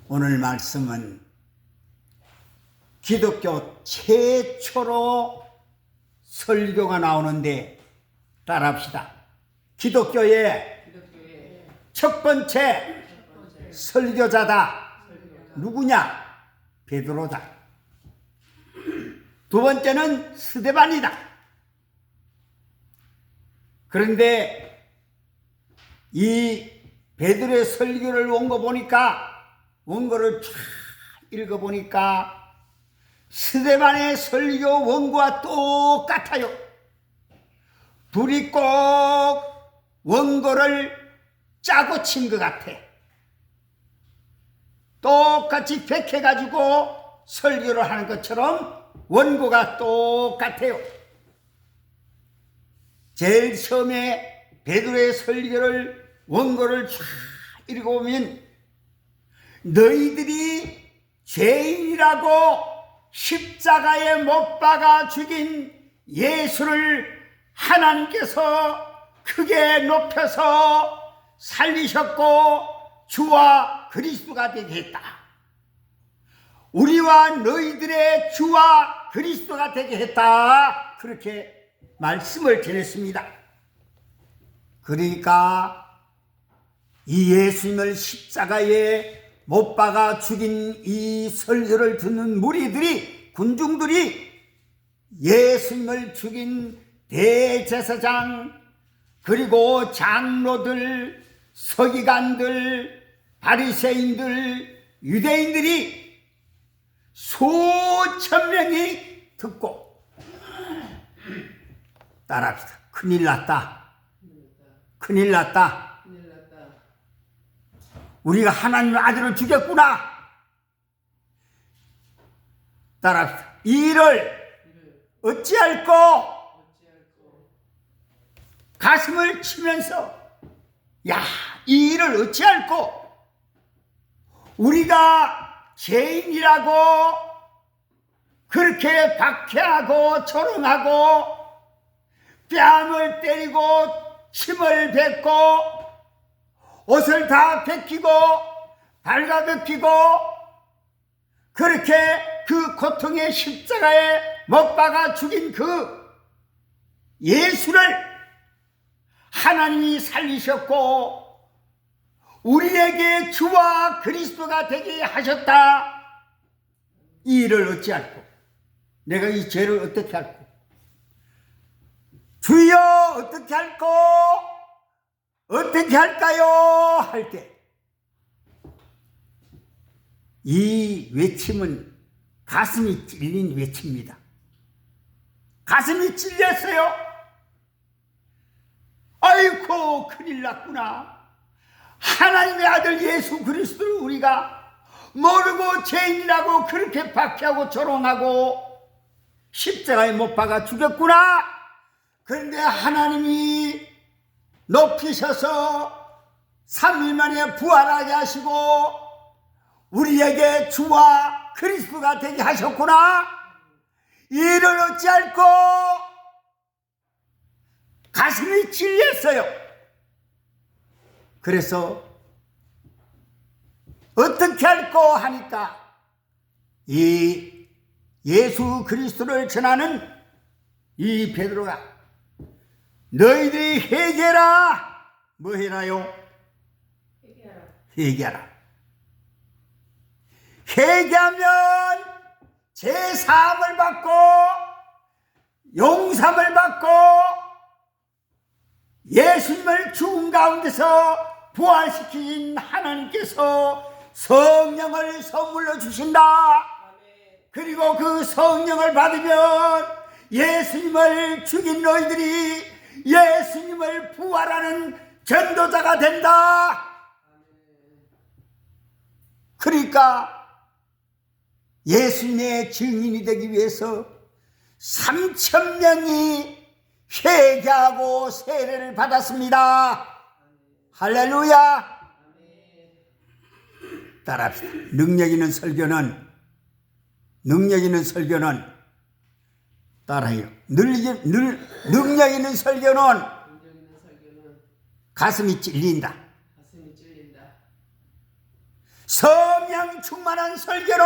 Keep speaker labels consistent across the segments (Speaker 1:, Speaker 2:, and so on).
Speaker 1: 오늘 말씀은 기독교 최초로 설교가 나오는데 따라합시다. 기독교의 첫 번째 설교자다. 누구냐? 베드로다. 두 번째는 스데반이다. 그런데 이 베드로의 설교를 원고를 쫙 읽어보니까 스데반의 설교 원고와 똑같아요. 둘이 꼭 원고를 짜고 친 것 같아. 똑같이 백해가지고 설교를 하는 것처럼 원고가 똑같아요. 제일 처음에 베드로의 설교를 원고를 쫙 읽어보면 너희들이 죄인이라고 십자가에 못 박아 죽인 예수를 하나님께서 크게 높여서 살리셨고 주와 그리스도가 되게 했다. 우리와 너희들의 주와 그리스도가 되게 했다. 그렇게 말씀을 전했습니다. 그러니까 이 예수님을 십자가에 못 박아 죽인 이 설교를 듣는 무리들이, 군중들이 예수님을 죽인 대제사장, 그리고 장로들, 서기관들, 바리새인들, 유대인들이 수천 명이 듣고 따라합시다. 큰일 났다. 큰일 났다. 우리가 하나님의 아들을 죽였구나. 따라합시다. 이 일을 어찌할꼬? 가슴을 치면서 야, 이 일을 어찌할꼬? 우리가 죄인이라고 그렇게 박해하고 조롱하고 뺨을 때리고 침을 뱉고 옷을 다 벗기고 발가벗기고 그렇게 그 고통의 십자가에 못 박아 죽인 그 예수를 하나님이 살리셨고 우리에게 주와 그리스도가 되게 하셨다. 이 일을 어찌할꼬? 내가 이 죄를 어떻게 할꼬? 주여 어떻게 할꼬? 어떻게 할까요? 할 때 이 외침은 가슴이 찔린 외침입니다. 가슴이 찔렸어요. 아이고 큰일 났구나. 하나님의 아들 예수 그리스도를 우리가 모르고 죄인이라고 그렇게 박해하고 조롱하고 십자가에 못 박아 죽였구나. 그런데 하나님이 높이셔서 3일 만에 부활하게 하시고 우리에게 주와 그리스도가 되게 하셨구나. 이를 어찌할꼬? 가슴이 찔렸어요. 그래서 어떻게 할꼬 하니까 이 예수 그리스도를 전하는 이 베드로가 너희들이 회개라. 뭐 해라요? 회개하라. 회개하면 제사함을 받고 용서함을 받고 예수님을 죽음 가운데서 부활시킨 하나님께서 성령을 선물로 주신다. 그리고 그 성령을 받으면 예수님을 죽인 너희들이 예수님을 부활하는 전도자가 된다. 그러니까 예수님의 증인이 되기 위해서 3,000명이 회개하고 세례를 받았습니다. 할렐루야. 따라합시다. 능력 있는 설교는 따라해요. 능력 있는 설교는 가슴이 찔린다. 성령 충만한 설교는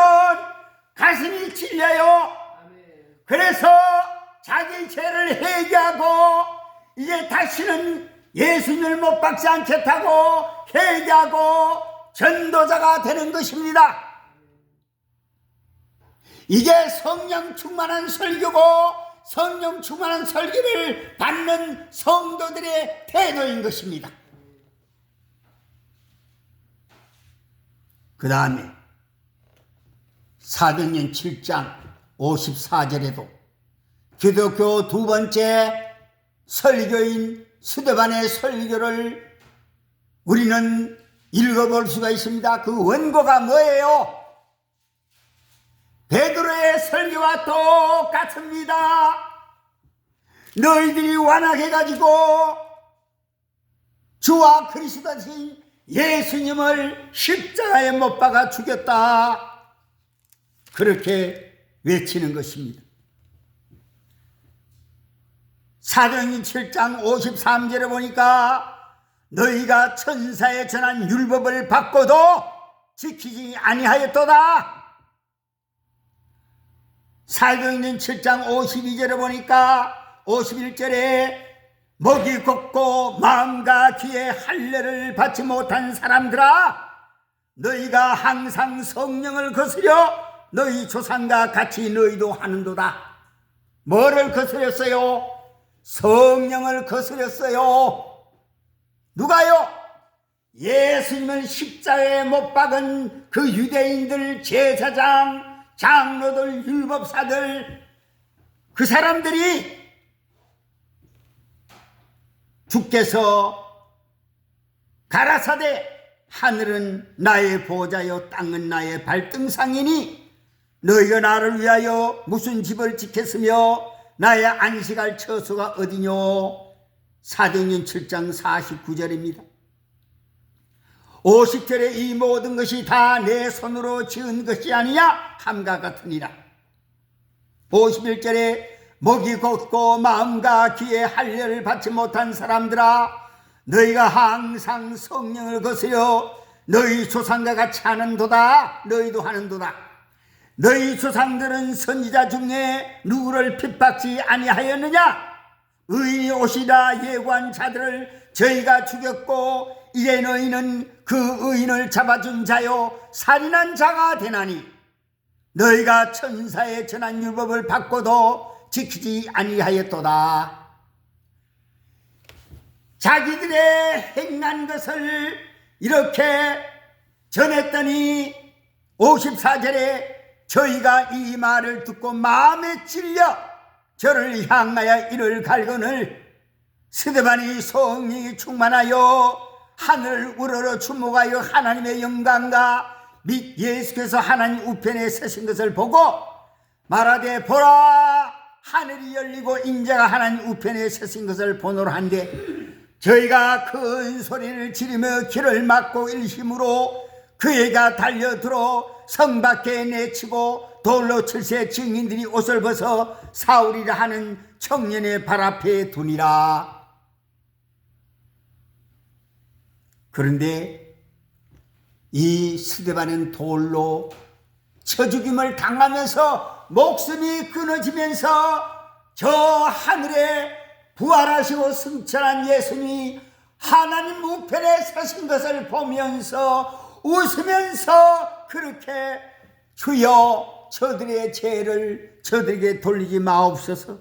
Speaker 1: 가슴이 찔려요. 그래서 자기 죄를 회개하고 이제 다시는 예수님을 못 박지 않겠다고 회개하고 전도자가 되는 것입니다. 이게 성령 충만한 설교고 성령 충만한 설교를 받는 성도들의 태도인 것입니다. 그 다음에 사도행전 7장 54절에도 기독교 두 번째 설교인 스데반의 설교를 우리는 읽어볼 수가 있습니다. 그 원고가 뭐예요? 베드로의 설교와 똑같습니다. 너희들이 완악해가지고 주와 그리스도 되신 예수님을 십자가에 못 박아 죽였다. 그렇게 외치는 것입니다. 사도행전 7장 53절에 보니까 너희가 천사에 전한 율법을 받고도 지키지 아니하였도다. 사도행전 7장 52절에 보니까 51절에 목이 곱고 마음과 귀에 할례를 받지 못한 사람들아, 너희가 항상 성령을 거스려 너희 조상과 같이 너희도 하는도다. 뭐를 거스렸어요? 성령을 거스렸어요. 누가요? 예수님을 십자가에 못 박은 그 유대인들, 제사장, 장로들, 율법사들, 그 사람들이 주께서 가라사대 하늘은 나의 보좌요 땅은 나의 발등상이니 너희가 나를 위하여 무슨 집을 짓겠으며 나의 안식할 처소가 어디뇨. 사도행전 7장 49절입니다. 50절에 이 모든 것이 다 내 손으로 지은 것이 아니냐 함과 같으니라. 51절에 목이 곧고 마음과 귀에 할례를 받지 못한 사람들아, 너희가 항상 성령을 거스려 너희 조상과 같이 하는도다. 너희도 하는도다. 너희 조상들은 선지자 중에 누구를 핍박지 아니하였느냐? 의인이 오시라 예고한 자들을 저희가 죽였고 이제 너희는 그 의인을 잡아준 자요 살인한 자가 되나니 너희가 천사의 전한 율법을 받고도 지키지 아니하였도다. 자기들의 행한 것을 이렇게 전했더니 54절에 저희가 이 말을 듣고 마음에 찔려 저를 향하여 이를 갈거늘 스데반이 성령이 충만하여 하늘을 우러러 주목하여 하나님의 영광과 및 예수께서 하나님 우편에 서신 것을 보고 말하되 보라 하늘이 열리고 인자가 하나님 우편에 서신 것을 보노라 한데 저희가 큰 소리를 지르며 길을 막고 일심으로 그애가 달려들어 성 밖에 내치고 돌로 칠세 증인들이 옷을 벗어 사울이라 하는 청년의 발 앞에 두니라. 그런데 이 스데반은 돌로 쳐 죽임을 당하면서 목숨이 끊어지면서 저 하늘에 부활하시고 승천한 예수님이 하나님 우편에 서신 것을 보면서 웃으면서 그렇게 주여 저들의 죄를 저들에게 돌리지 마옵소서.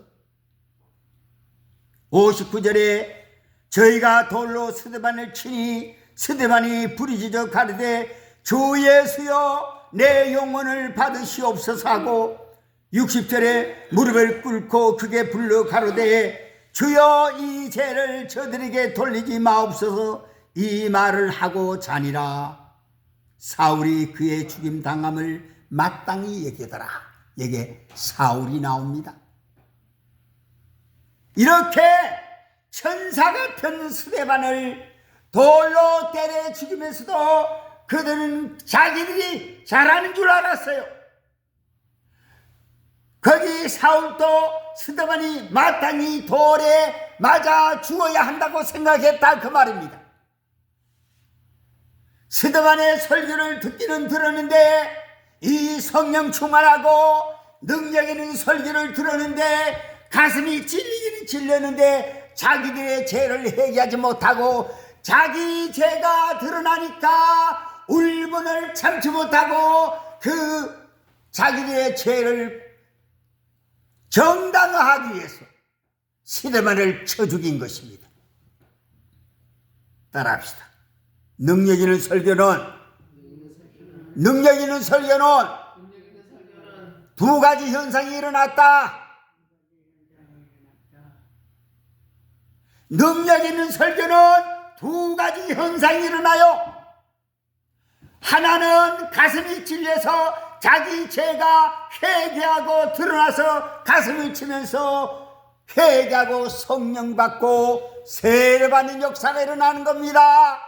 Speaker 1: 59절에 저희가 돌로 스데반을 치니 스데반이 부르짖어 가르되 주 예수여 내 영혼을 받으시옵소서 하고 60절에 무릎을 꿇고 크게 불러 가로되 주여 이 죄를 저들에게 돌리지 마옵소서 이 말을 하고 자니라. 사울이 그의 죽임 당함을 마땅히 여기더라. 여기에 사울이 나옵니다. 이렇게 천사 같은 스데반을 돌로 때려 죽이면서도 그들은 자기들이 잘하는 줄 알았어요. 거기 사울도 스데반이 마땅히 돌에 맞아 죽어야 한다고 생각했다 그 말입니다. 스데반의 설교를 듣기는 들었는데 이 성령 충만하고 능력 있는 설교를 들었는데 가슴이 찔리기는 찔렸는데 자기들의 죄를 회개하지 못하고 자기 죄가 드러나니까 울분을 참지 못하고 그 자기들의 죄를 정당화하기 위해서 스데반을 쳐 죽인 것입니다. 따라합시다. 능력 있는 설교는 두 가지 현상이 일어났다. 능력 있는 설교는 두 가지 현상이 일어나요. 하나는 가슴이 찔려서 자기 죄가 회개하고 드러나서 가슴을 치면서 회개하고 성령 받고 세례받는 역사가 일어나는 겁니다.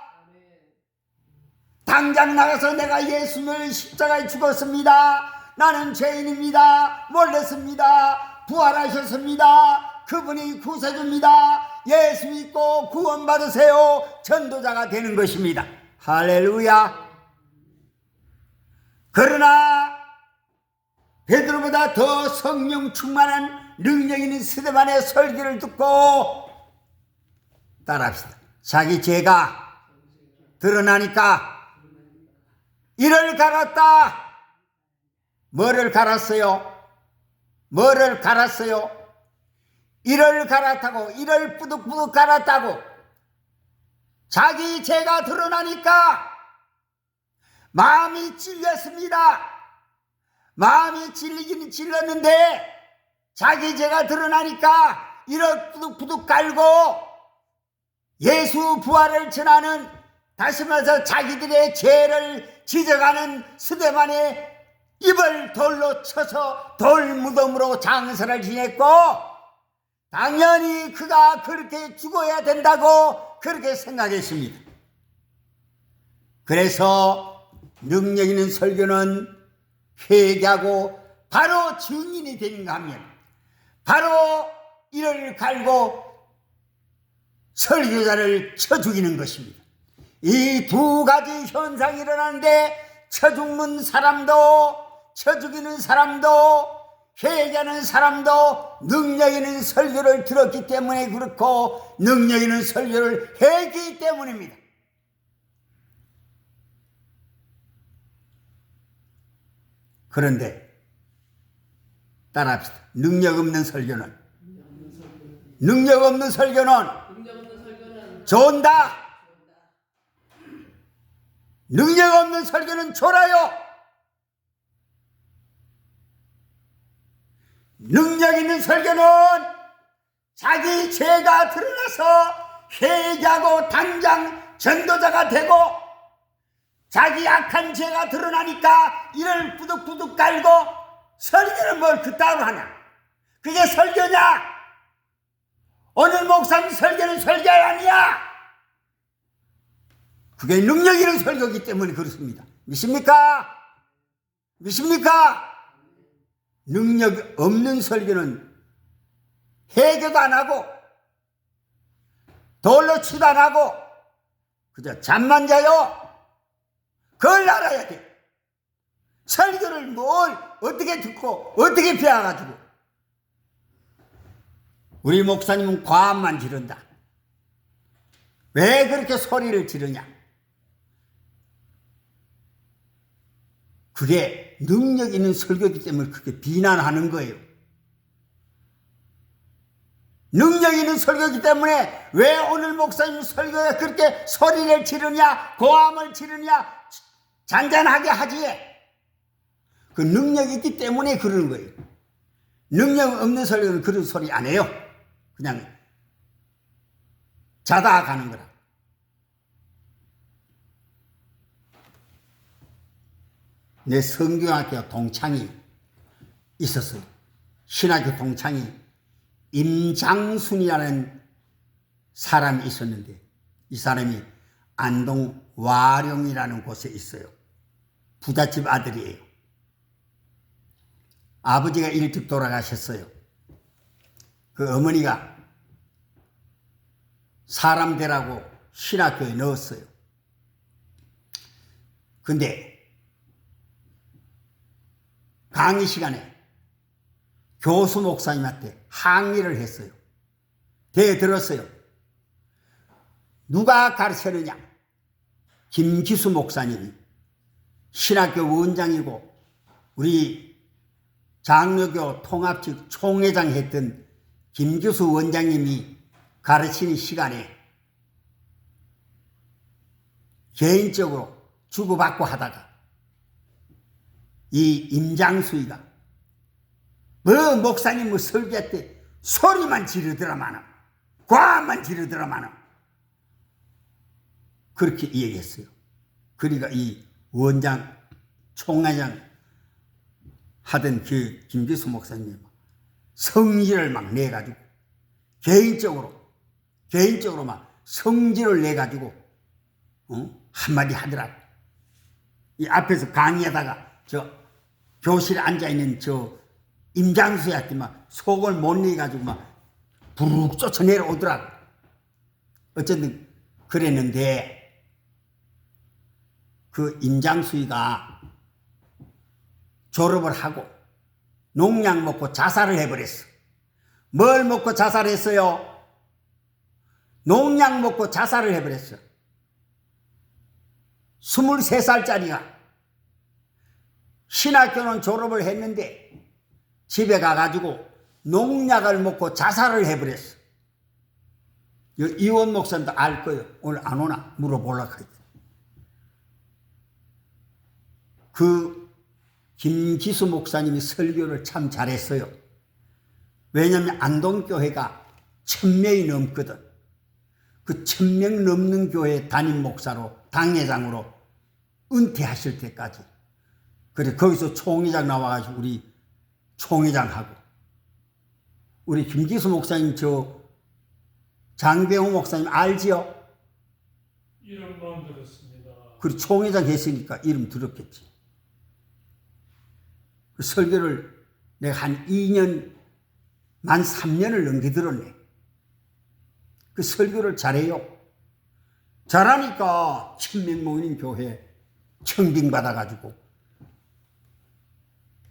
Speaker 1: 당장 나가서 내가 예수님을 십자가에 죽었습니다. 나는 죄인입니다. 몰랐습니다. 부활하셨습니다. 그분이 구세주입니다. 예수 믿고 구원받으세요. 전도자가 되는 것입니다. 할렐루야. 그러나 베드로보다 더 성령 충만한 능력 있는 스데반의 설교를 듣고 따라합시다. 자기 죄가 드러나니까 이를 갈았다. 뭐를 갈았어요? 이를 갈았다고, 이를 뿌득뿌득 갈았다고. 자기 죄가 드러나니까 마음이 찔렸습니다. 마음이 찔리기는 찔렸는데 자기 죄가 드러나니까 이를 뿌득뿌득 갈고 예수 부활을 전하는, 다시 말해서 자기들의 죄를 지적하는 스데반의 입을 돌로 쳐서 돌무덤으로 장사를 지냈고 당연히 그가 그렇게 죽어야 된다고 그렇게 생각했습니다. 그래서 능력 있는 설교는 회개하고 바로 증인이 되는가 하면 바로 이를 갈고 설교자를 쳐 죽이는 것입니다. 이 두 가지 현상이 일어나는데 쳐 죽는 사람도 쳐 죽이는 사람도 회개하는 사람도 능력 있는 설교를 들었기 때문에 그렇고 능력 있는 설교를 했기 때문입니다. 그런데 따라합시다. 능력 없는 설교는 좋은다. 능력 없는 설교는 졸아요. 능력 있는 설교는 자기 죄가 드러나서 회개하고 당장 전도자가 되고 자기 악한 죄가 드러나니까 이를 부득부득 깔고 설교는 뭘 그따위로 하냐? 그게 설교냐? 오늘 목사님 설교는 설교 아니야. 그게 능력 있는 설교이기 때문에 그렇습니다. 믿습니까? 능력 없는 설교는 회개도 안 하고 돌로 치도 안 하고 그저 잠만 자요. 그걸 알아야 돼. 설교를 뭘 어떻게 듣고 어떻게 배워가지고. 우리 목사님은 과음만 지른다. 왜 그렇게 소리를 지르냐? 그게 능력 있는 설교이기 때문에 그렇게 비난하는 거예요. 능력 있는 설교이기 때문에 왜 오늘 목사님 설교에 그렇게 소리를 지르냐, 고함을 지르냐, 잔잔하게 하지? 그 능력이 있기 때문에 그러는 거예요. 능력 없는 설교는 그런 소리 안 해요. 그냥 자다 가는 거라. 내 성경학교 동창이 있었어요. 신학교 동창이 임장순이라는 사람이 있었는데 이 사람이 안동 와룡이라는 곳에 있어요. 부잣집 아들이에요. 아버지가 일찍 돌아가셨어요. 그 어머니가 사람 되라고 신학교에 넣었어요. 근데 강의 시간에 교수 목사님한테 항의를 했어요. 대들었어요. 누가 가르쳤느냐? 김기수 목사님이 신학교 원장이고 우리 장로교 통합측 총회장 했던 김기수 원장님이 가르치는 시간에 개인적으로 주고받고 하다가 이 임장수이가 뭐 목사님 뭐 설교할 때 소리만 지르더라마는 과만 지르더라마는 그렇게 얘기했어요. 그러니까 이 원장 총회장 하던 그 김기수 목사님 성질을 막 내가지고 개인적으로 막 성질을 내가지고 한마디 하더라고. 이 앞에서 강의하다가 저 교실에 앉아있는 저 임장수한테 막 속을 못 내가지고 막 부르륵 쫓아 내려오더라고. 어쨌든 그랬는데 그 임장수이가 졸업을 하고 농약 먹고 자살을 해버렸어. 뭘 먹고 자살했어요? 농약 먹고 자살을 해버렸어. 23살짜리가 신학교는 졸업을 했는데 집에 가가지고 농약을 먹고 자살을 해버렸어. 이원 목사님도 알 거예요. 오늘 안 오나 물어보려고 하지. 그 김기수 목사님이 설교를 참 잘했어요. 왜냐하면 안동교회가 1000명이 넘거든. 그 1000명 넘는 교회 담임 목사로 당회장으로 은퇴하실 때까지. 그래 거기서 총회장 나와가지고 우리 총회장하고 우리 김기수 목사님 저 장병호 목사님 알지요?
Speaker 2: 이름만 들었습니다.
Speaker 1: 그래 총회장 했으니까 이름 들었겠지. 그 설교를 내가 한 2년 만 3년을 넘게 들었네. 그 설교를 잘해요. 잘하니까 1000명 모이는 교회 청빙받아가지고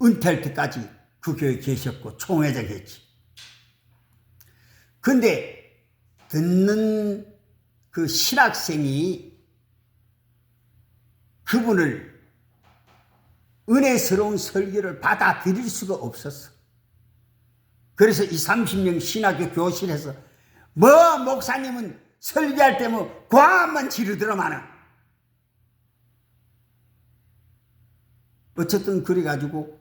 Speaker 1: 은퇴할 때까지 그 교회에 계셨고 총회장 했지. 근데 듣는 그 신학생이 그분을 은혜스러운 설교를 받아들일 수가 없었어. 그래서 이 30명 신학교 교실에서 뭐 목사님은 설교할 때 뭐 과만 지르더라마는 어쨌든 그래가지고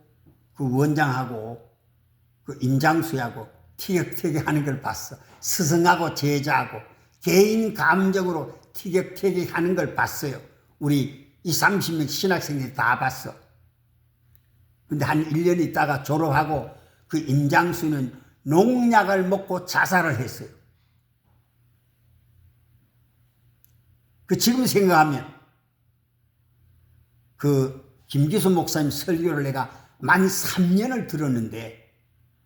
Speaker 1: 그 원장하고 그 임장수하고 티격태격 하는 걸 봤어. 스승하고 제자하고 개인 감정으로 티격태격 하는 걸 봤어요. 우리 이 30명 신학생들이 다 봤어. 근데 한 1년 있다가 졸업하고 그 임장수는 농약을 먹고 자살을 했어요. 그 지금 생각하면 그 김기수 목사님 설교를 내가 만 3년을 들었는데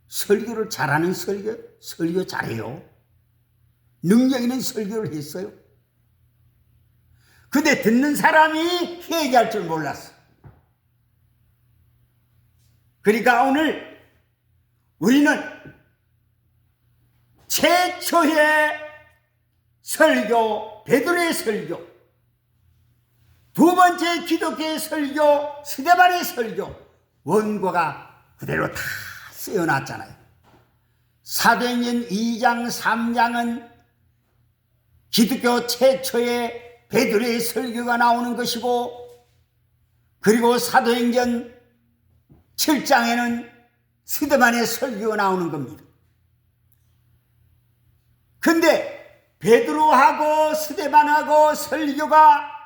Speaker 1: 설교를 잘하는 설교 잘해요. 능력 있는 설교를 했어요. 근데 듣는 사람이 회개할 줄 몰랐어. 그러니까 오늘 우리는 최초의 설교, 베드로의 설교, 두 번째 기독교의 설교, 스데반의 설교, 원고가 그대로 다 쓰여놨잖아요. 사도행전 2장, 3장은 기독교 최초의 베드로의 설교가 나오는 것이고, 그리고 사도행전 7장에는 스데반의 설교가 나오는 겁니다. 근데 베드로하고 스데반하고 설교가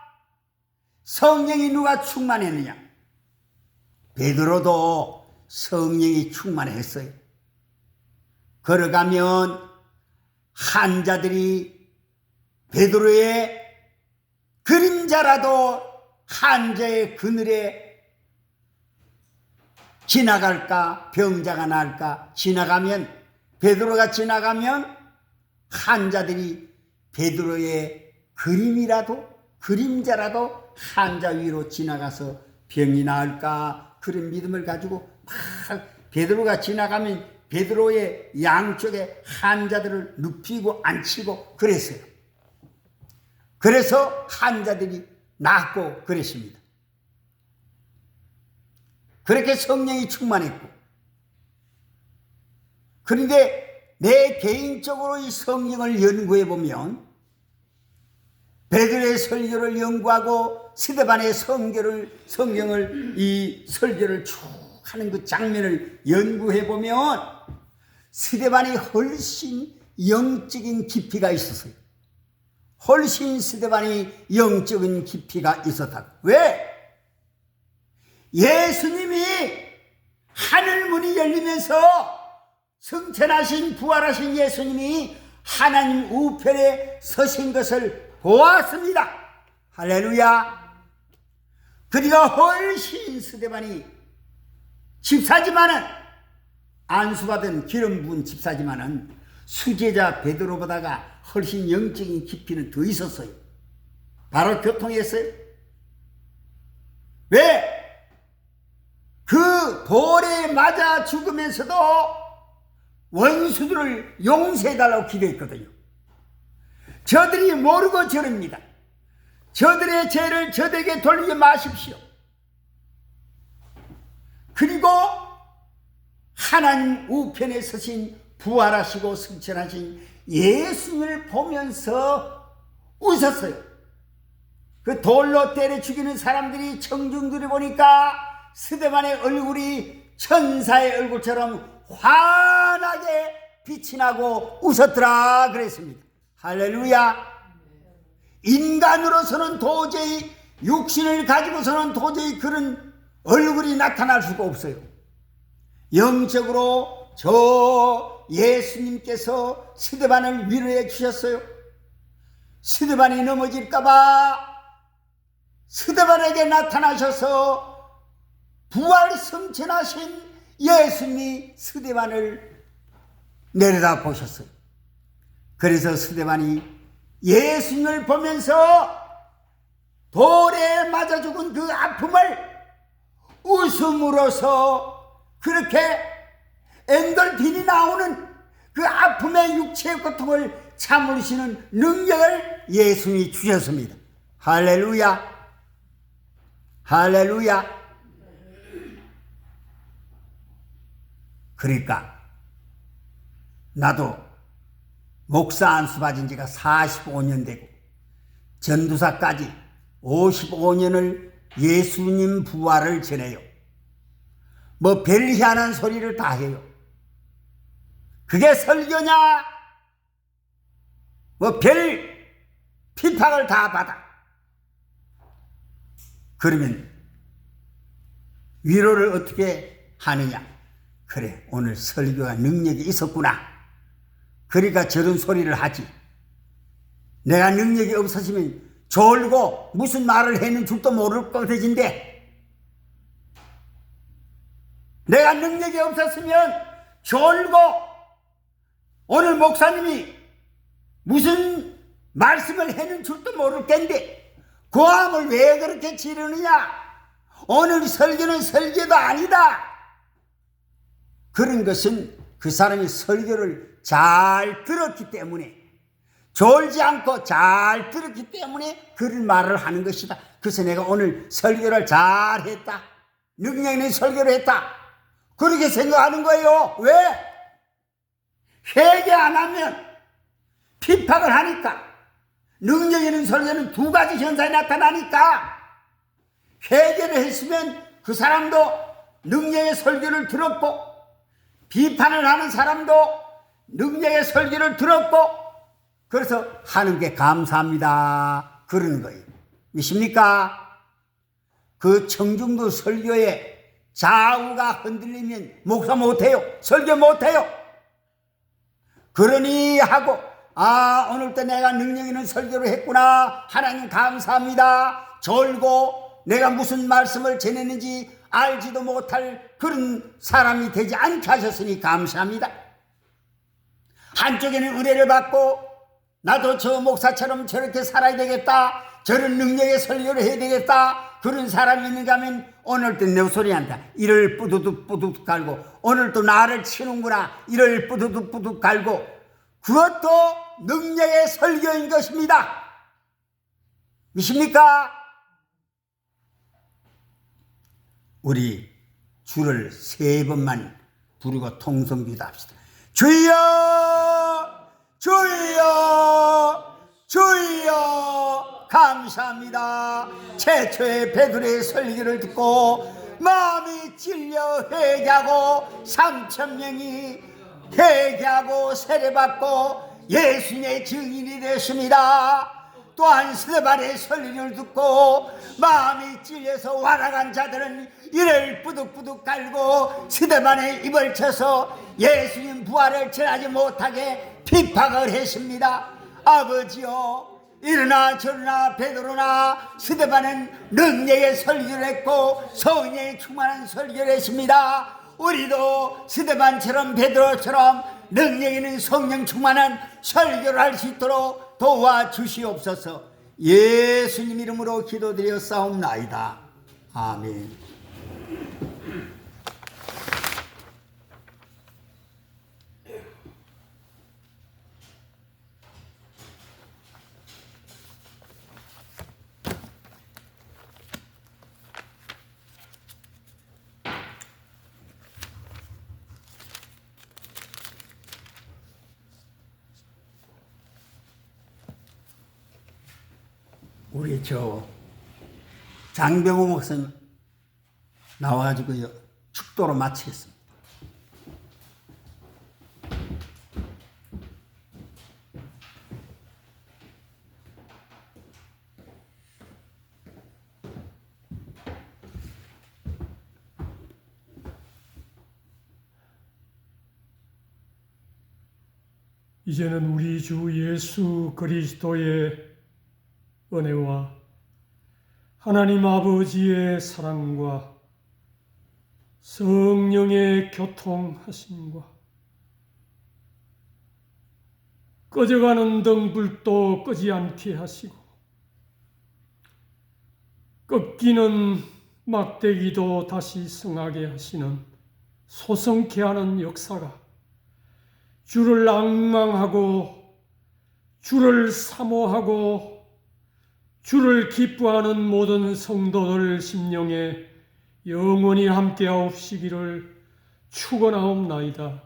Speaker 1: 성령이 누가 충만했느냐? 베드로도 성령이 충만했어요. 걸어가면 한자들이 베드로의 그림자라도 한자의 그늘에 지나갈까? 병자가 날까? 지나가면 베드로가 지나가면 한자들이 베드로의 그림이라도 그림자라도 한자 위로 지나가서 병이 나을까 그런 믿음을 가지고 막 베드로가 지나가면 베드로의 양쪽에 한자들을 눕히고 앉히고 그랬어요. 그래서 한자들이 낫고 그랬습니다. 그렇게 성령이 충만했고, 그런데 내 개인적으로 이 성경을 연구해 보면 베드로의 설교를 연구하고 스데반의 성경을 이 설교를 쭉 하는 그 장면을 연구해 보면 스데반이 훨씬 영적인 깊이가 있었어요. 훨씬 스데반이 영적인 깊이가 있었다고. 왜? 예수님이 하늘 문이 열리면서 승천하신 부활하신 예수님이 하나님 우편에 서신 것을 보았습니다. 할렐루야. 그리고 훨씬 스데반이 집사지만은, 안수받은 기름 부은 집사지만은 수제자 베드로보다가 훨씬 영적인 깊이는 더 있었어요. 바로 교통했어요. 왜? 그 돌에 맞아 죽으면서도 원수들을 용서해달라고 기도했거든요. 저들이 모르고 저럽니다. 저들의 죄를 저들에게 돌리지 마십시오. 그리고 하나님 우편에 서신 부활하시고 승천하신 예수님을 보면서 웃었어요. 그 돌로 때려 죽이는 사람들이 청중들이 보니까 스데반의 얼굴이 천사의 얼굴처럼 환하게 빛이 나고 웃었더라 그랬습니다. 할렐루야. 인간으로서는 도저히, 육신을 가지고서는 도저히 그런 얼굴이 나타날 수가 없어요. 영적으로 저 예수님께서 스데반을 위로해 주셨어요. 스데반이 넘어질까봐 스데반에게 나타나셔서 부활 승천하신 예수님이 스데반을 내려다 보셨어요. 그래서 스데반이 예수님을 보면서 돌에 맞아 죽은 그 아픔을 웃음으로써, 그렇게 엔돌핀이 나오는 그 아픔의 육체의 고통을 참으시는 능력을 예수님이 주셨습니다. 할렐루야. 할렐루야. 그러니까 나도 목사 안수 받은 지가 45년 되고 전도사까지 55년을 예수님 부활을 전해요. 뭐 별 희한한 소리를 다 해요. 그게 설교냐? 뭐 별批判을 다 받아. 그러면 위로를 어떻게 하느냐? 그래, 오늘 설교가 능력이 있었구나. 그러니까 저런 소리를 하지. 내가 능력이 없었으면 졸고 무슨 말을 했는 줄도 모를 것인데, 내가 능력이 없었으면 졸고 오늘 목사님이 무슨 말씀을 했는 줄도 모를 텐데 고함을 왜 그렇게 지르느냐? 오늘 설교는 설교도 아니다. 그런 것은 그 사람이 설교를 잘 들었기 때문에, 졸지 않고 잘 들었기 때문에 그런 말을 하는 것이다. 그래서 내가 오늘 설교를 잘했다, 능력 있는 설교를 했다, 그렇게 생각하는 거예요. 왜? 회개 안 하면, 핍박을 하니까, 능력 있는 설교는 두 가지 현상이 나타나니까, 회개를 했으면 그 사람도 능력의 설교를 들었고, 비판을 하는 사람도 능력의 설교를 들었고, 그래서 하는 게 감사합니다, 그러는 거예요. 믿습니까? 그 청중도 설교에 좌우가 흔들리면 목사 못해요. 설교 못해요. 그러니 하고, 아, 오늘도 내가 능력 있는 설교를 했구나, 하나님 감사합니다, 졸고 내가 무슨 말씀을 전했는지 알지도 못할 그런 사람이 되지 않게 하셨으니 감사합니다. 한쪽에는 은혜를 받고 나도 저 목사처럼 저렇게 살아야 되겠다, 저런 능력의 설교를 해야 되겠다 그런 사람이 있는가 하면 오늘 또 내 소리 한다 이를 뿌두둑 뿌둑 갈고 오늘 또 나를 치는구나 이를 뿌두둑 뿌둑 갈고 그것도 능력의 설교인 것입니다. 믿습니까? 우리 주를 3번만 부르고 통성기도 합시다. 주여 주여 주여 감사합니다. 최초의 베드로의 설교를 듣고 마음이 찔려 회개하고 3,000명이 회개하고 세례받고 예수님의 증인이 됐습니다. 또한 스데반의 설교를 듣고 마음이 찔려서 와라간 자들은 이를 뿌득뿌득 갈고 스데반의 입을 쳐서 예수님 부활을 전하지 못하게 비박을 했습니다. 아버지여 이러나 저러나 베드로나 스데반은 능력의 설교를 했고 성령에 충만한 설교를 했습니다. 우리도 스데반처럼 베드로처럼 능력 있는 성령 충만한 설교를 할 수 있도록 도와주시옵소서. 예수님 이름으로 기도드려 싸움나이다. 아멘. 우리 장병호 목사님 나와가지고요 축도로 마치겠습니다.
Speaker 2: 이제는 우리 주 예수 그리스도의 은혜와 하나님 아버지의 사랑과 성령의 교통하심과 꺼져가는 등불도 끄지 않게 하시고 꺾이는 막대기도 다시 성하게 하시는 소성케 하는 역사가 주를 앙망하고 주를 사모하고 주를 기뻐하는 모든 성도들 심령에 영원히 함께하옵시기를 축원하옵나이다.